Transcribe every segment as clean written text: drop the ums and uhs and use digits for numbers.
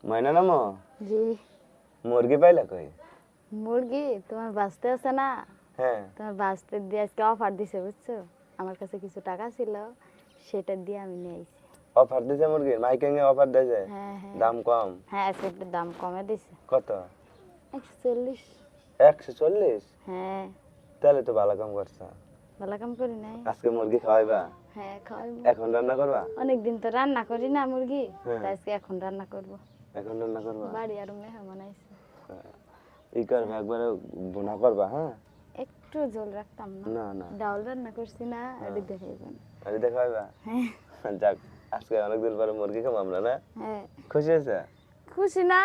ময়না নামো জি। মুরগি পাইলা কই? মুরগি তোমার বাঁচতে আছে না, হ্যাঁ তোমার বাঁচতে দিয়ে আজকে অফার দিছে বুঝছো। আমার কাছে কিছু টাকা ছিল, সেটা দিয়ে আমি নিয়ে আইছি। অফার দিছে মুরগির মাইকিং এ অফার দেয় হ্যাঁ হ্যাঁ দাম কম হ্যাঁ, আজকে একটু দাম কমে দিছে। কত? 140। 140? হ্যাঁ। তাহলে তো ভালো কাম করছ। ভালো কাম করি নাই? আজকে মুরগি খাওয়াইবা? হ্যাঁ খাওয়াইবো। এখন রান্না করবা? অনেকদিন তো রান্না করি না মুরগি, হ্যাঁ। তাই আজকে এখন রান্না করব। এখন রান্না করবা? বাড়ি আরো মেহমান আইছে। ই করবা একবারে ভুনা করবা হ্যাঁ? একটু ঝোল রাখতাম না? না না ডাউল রান্না করছি না, এটি দেখাইবেন। আমি দেখাইবা? হ্যাঁ। যাক আজকে অনেকদিন পরে মুরগি খাবো আমরা না? হ্যাঁ। খুশি হয়েছে? খুশি না?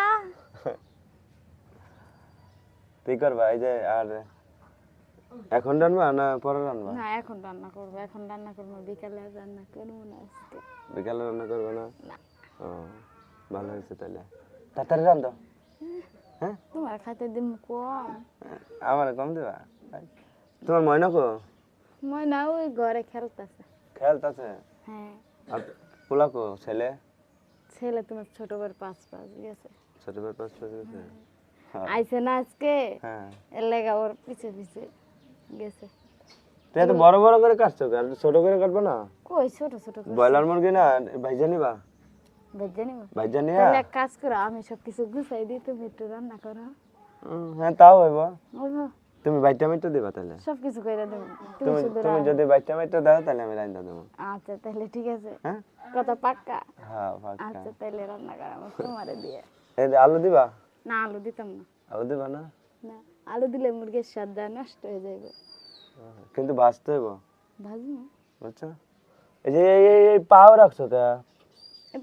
তুই করবা এই যে আর এখন রান্না না পরে রান্না? না এখন রান্না করবো, এখন রান্না করবো, বিকালে আর রান্না করবো না আজকে। বিকালে রান্না করবে না? না। ও ভালো হয়েছে তাহলে। তাড়াতাড়ি রান্ধো। হ্যাঁ তোমার খাইতে দিন কম। আমার কম দিবা? তোমার ময়না কো? ময়না ওই ঘরে খেলতেছে। খেলতেছে? হ্যাঁ। আর পোলা কো ছেলে? ছেলে তোমার ছোট বড় 5 গেছে। ছোট ভাই পাঁচ পাঁচ গেছে? হ্যাঁ। আইছে না আজকে, হ্যাঁ এর লেগা ওর পিছে পিছে গেছে। তুই এত বড় বড় করে কাটছো কেন? ছোট করে কাটবো না? কই ছোট ছোট করে? ব্রয়লার মুরগি না ভাইজা নিবা? ভেজে নিব। ভাইজা নিয়া? তাহলে এক কাজ করো, আমি সবকিছু গুছাই দিই, তুমি একটু রান্না করো। হ্যাঁ তাও হইব। বলবো তুমি বাইটা মাইটা দিবা তাহলে? সবকিছু করে দেবো, তুমি তুমি শুধু তুমি যদি বাইটা মাইটা দাও তাহলে আমি রান্না দেবো। আচ্ছা তাহলে ঠিক আছে। হ্যাঁ কত পাক্কা? হ্যাঁ পাক্কা। আচ্ছা তাহলে রান্না করাবো তোমারে দিয়ে। এই যে আলু দিবা? না আলু দিতাম না। আলু দিবা না? না, আলু দিলে মুরগির স্বাদ নষ্ট হয়ে যাবে। কিন্তু ভাজতে হইব ভাজবো। বুঝছো? এই যে এই পাও রাখছো কে?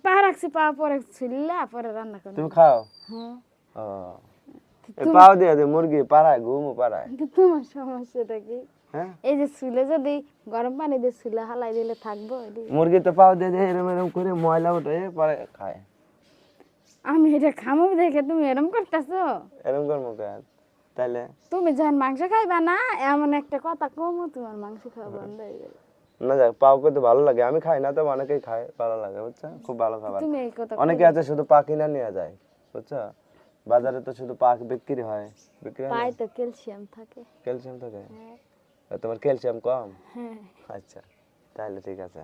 পা রাখছি, পা পরে ছিল্লা পরে রান্না করো। তুমি খাও? হ্যাঁ। ও এই পাও দিয়ে দে মুরগি পাড়ায় ঘুমো পাড়ায়। কিন্তু তোমার সমস্যাটা কি? হ্যাঁ এই যে চুলে যদি গরম পানি দিয়ে চুলে হালাই দিলে থাকবো এটি? মুরগি তো পাও দিয়ে এরম এরম করে ময়লা উঠে পরে খায়। আমি এটা খামো দেখে তুমি এরম করতেছো? এরম করবো কে তাইলে? তুমি যখন মাংস খাইবা না, এমন একটা কথা কমো তোমার মাংস খাওয়া বন্ধ হয়ে যাবে। না যাক পাও করতে ভালো লাগে, আমি খাই না, তবে অনেকেই খায়, ভালো লাগে বুঝছো, খুব ভালো খাবার। তুমি এই কথা অনেকে আছে শুধু পা কিনা নিয়ে যায় বুঝছো, বাজারে তো শুধু পা বিক্রি হয়, বিক্রি হয় না? পায়ে তো ক্যালসিয়াম থাকে। ক্যালসিয়াম থাকে? হ্যাঁ। তোমার ক্যালসিয়াম কম? হ্যাঁ। আচ্ছা তাহলে ঠিক আছে।